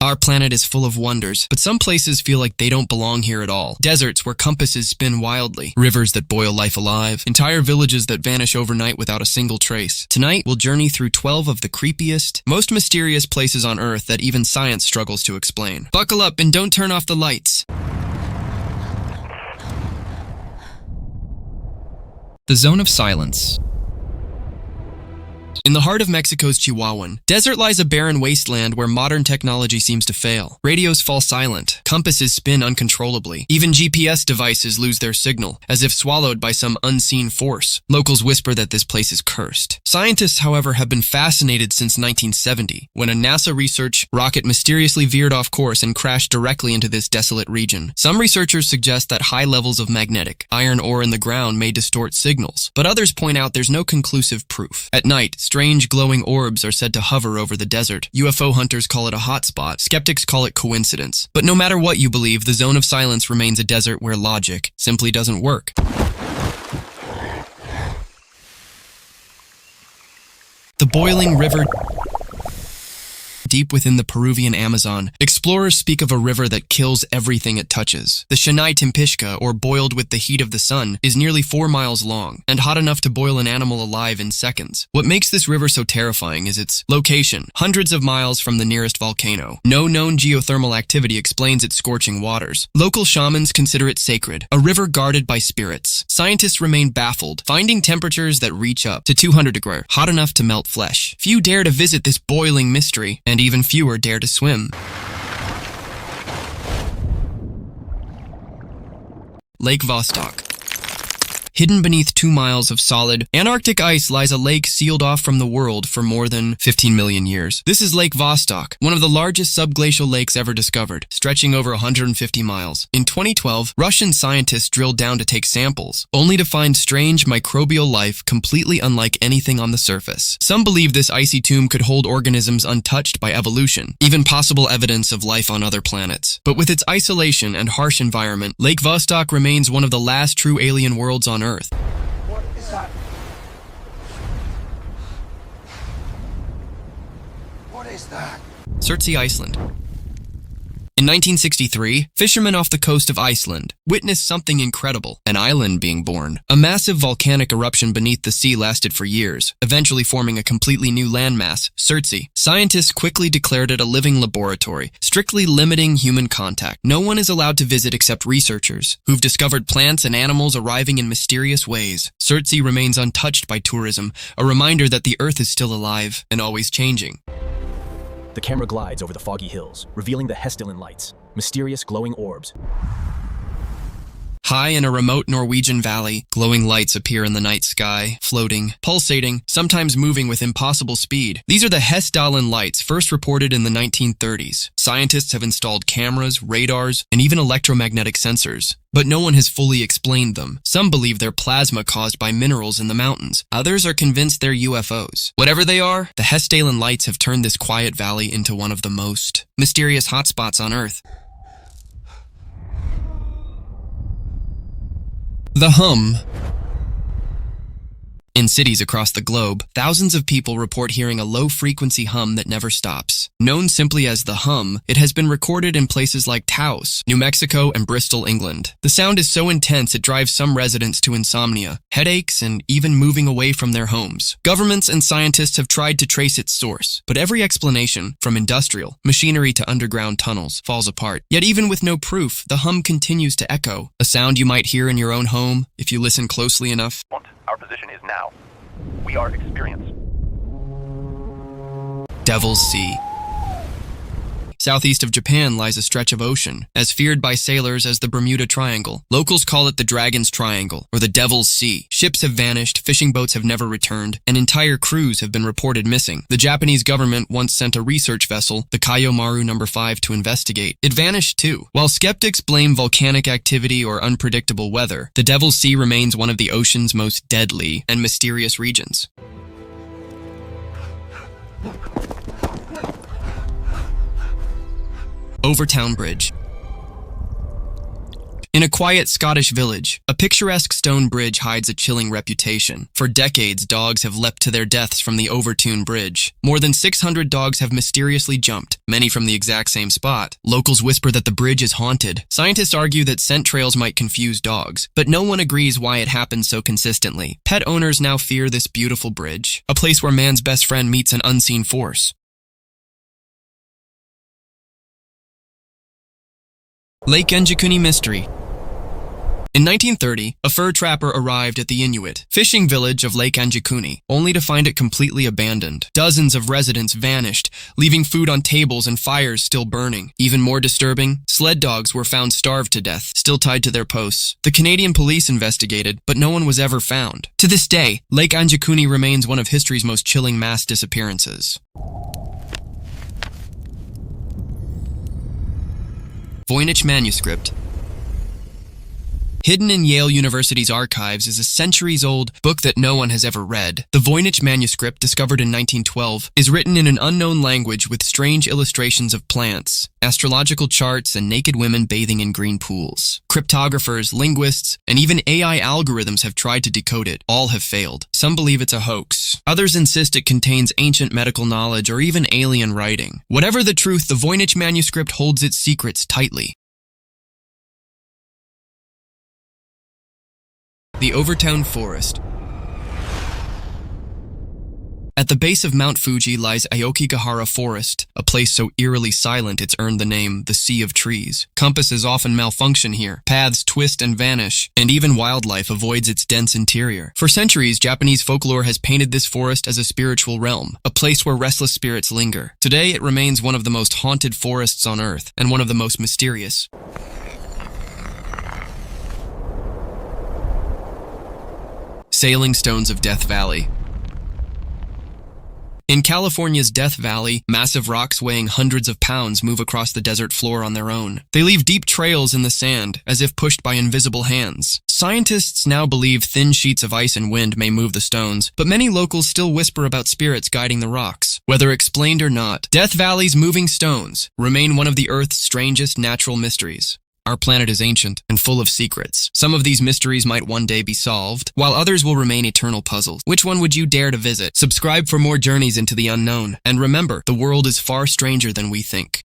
Our planet is full of wonders, but some places feel like they don't belong here at all. Deserts where compasses spin wildly, rivers that boil life alive, entire villages that vanish overnight without a single trace. Tonight, we'll journey through 12 of the creepiest, most mysterious places on Earth that even science struggles to explain. Buckle up and don't turn off the lights. The Zone of Silence. In the heart of Mexico's Chihuahuan desert lies a barren wasteland where modern technology seems to fail. Radios fall silent, compasses spin uncontrollably, even GPS devices lose their signal, as if swallowed by some unseen force. Locals whisper that this place is cursed. Scientists, however, have been fascinated since 1970, when a NASA research rocket mysteriously veered off course and crashed directly into this desolate region. Some researchers suggest that high levels of magnetic, iron ore in the ground may distort signals, but others point out there's no conclusive proof. At night, strange glowing orbs are said to hover over the desert. UFO hunters call it a hotspot. Skeptics call it coincidence. But no matter what you believe, the Zone of Silence remains a desert where logic simply doesn't work. The boiling river deep within the Peruvian Amazon, explorers speak of a river that kills everything it touches. The Shanai Timpishka, or boiled with the heat of the sun, is nearly 4 miles long, and hot enough to boil an animal alive in seconds. What makes this river so terrifying is its location, hundreds of miles from the nearest volcano. No known geothermal activity explains its scorching waters. Local shamans consider it sacred, a river guarded by spirits. Scientists remain baffled, finding temperatures that reach up to 200 degrees, hot enough to melt flesh. Few dare to visit this boiling mystery, and even fewer dare to swim. Lake Vostok. Hidden beneath 2 miles of solid Antarctic ice lies a lake sealed off from the world for more than 15 million years. This is Lake Vostok, one of the largest subglacial lakes ever discovered, stretching over 150 miles. In 2012, Russian scientists drilled down to take samples, only to find strange microbial life completely unlike anything on the surface. Some believe this icy tomb could hold organisms untouched by evolution, even possible evidence of life on other planets. But with its isolation and harsh environment, Lake Vostok remains one of the last true alien worlds on Earth. What is that? What is that? Surtsey Island. In 1963, fishermen off the coast of Iceland witnessed something incredible, an island being born. A massive volcanic eruption beneath the sea lasted for years, eventually forming a completely new landmass, Surtsey. Scientists quickly declared it a living laboratory, strictly limiting human contact. No one is allowed to visit except researchers, who've discovered plants and animals arriving in mysterious ways. Surtsey remains untouched by tourism, a reminder that the Earth is still alive and always changing. The camera glides over the foggy hills, revealing the Hessdalen Lights, mysterious glowing orbs. High in a remote Norwegian valley, glowing lights appear in the night sky, floating, pulsating, sometimes moving with impossible speed. These are the Hessdalen Lights, first reported in the 1930s. Scientists have installed cameras, radars, and even electromagnetic sensors, but no one has fully explained them. Some believe they're plasma caused by minerals in the mountains. Others are convinced they're UFOs. Whatever they are, the Hessdalen Lights have turned this quiet valley into one of the most mysterious hotspots on Earth. The hum. In cities across the globe, thousands of people report hearing a low-frequency hum that never stops. Known simply as the hum, it has been recorded in places like Taos, New Mexico, and Bristol, England. The sound is so intense it drives some residents to insomnia, headaches, and even moving away from their homes. Governments and scientists have tried to trace its source, but every explanation, from industrial, machinery to underground tunnels, falls apart. Yet even with no proof, the hum continues to echo, a sound you might hear in your own home if you listen closely enough. Our position is now. We are experienced. Devil's Sea. Southeast of Japan lies a stretch of ocean, as feared by sailors as the Bermuda Triangle. Locals call it the Dragon's Triangle, or the Devil's Sea. Ships have vanished, fishing boats have never returned, and entire crews have been reported missing. The Japanese government once sent a research vessel, the Kayo Maru No. 5, to investigate. It vanished too. While skeptics blame volcanic activity or unpredictable weather, the Devil's Sea remains one of the ocean's most deadly and mysterious regions. Overtoun Bridge. In a quiet Scottish village, a picturesque stone bridge hides a chilling reputation. For decades, dogs have leapt to their deaths from the Overtoun Bridge. More than 600 dogs have mysteriously jumped, many from the exact same spot. Locals whisper that the bridge is haunted. Scientists argue that scent trails might confuse dogs, but no one agrees why it happens so consistently. Pet owners now fear this beautiful bridge, a place where man's best friend meets an unseen force. Lake Anjikuni Mystery. In 1930, a fur trapper arrived at the Inuit fishing village of Lake Anjikuni, only to find it completely abandoned. Dozens of residents vanished, leaving food on tables and fires still burning. Even more disturbing, sled dogs were found starved to death, still tied to their posts. The Canadian police investigated, but no one was ever found. To this day, Lake Anjikuni remains one of history's most chilling mass disappearances. Voynich Manuscript. Hidden in Yale University's archives is a centuries-old book that no one has ever read. The Voynich Manuscript, discovered in 1912, is written in an unknown language with strange illustrations of plants, astrological charts, and naked women bathing in green pools. Cryptographers, linguists, and even AI algorithms have tried to decode it. All have failed. Some believe it's a hoax. Others insist it contains ancient medical knowledge or even alien writing. Whatever the truth, the Voynich Manuscript holds its secrets tightly. The Overtoun Forest. At the base of Mount Fuji lies Aokigahara Forest, a place so eerily silent it's earned the name the Sea of Trees. Compasses often malfunction here, paths twist and vanish, and even wildlife avoids its dense interior. For centuries, Japanese folklore has painted this forest as a spiritual realm, a place where restless spirits linger. Today, it remains one of the most haunted forests on Earth, and one of the most mysterious. Sailing stones of Death Valley. In California's Death Valley, massive rocks weighing hundreds of pounds move across the desert floor on their own. They leave deep trails in the sand, as if pushed by invisible hands. Scientists now believe thin sheets of ice and wind may move the stones, but many locals still whisper about spirits guiding the rocks. Whether explained or not, Death Valley's moving stones remain one of the Earth's strangest natural mysteries. Our planet is ancient and full of secrets. Some of these mysteries might one day be solved, while others will remain eternal puzzles. Which one would you dare to visit? Subscribe for more journeys into the unknown. And remember, the world is far stranger than we think.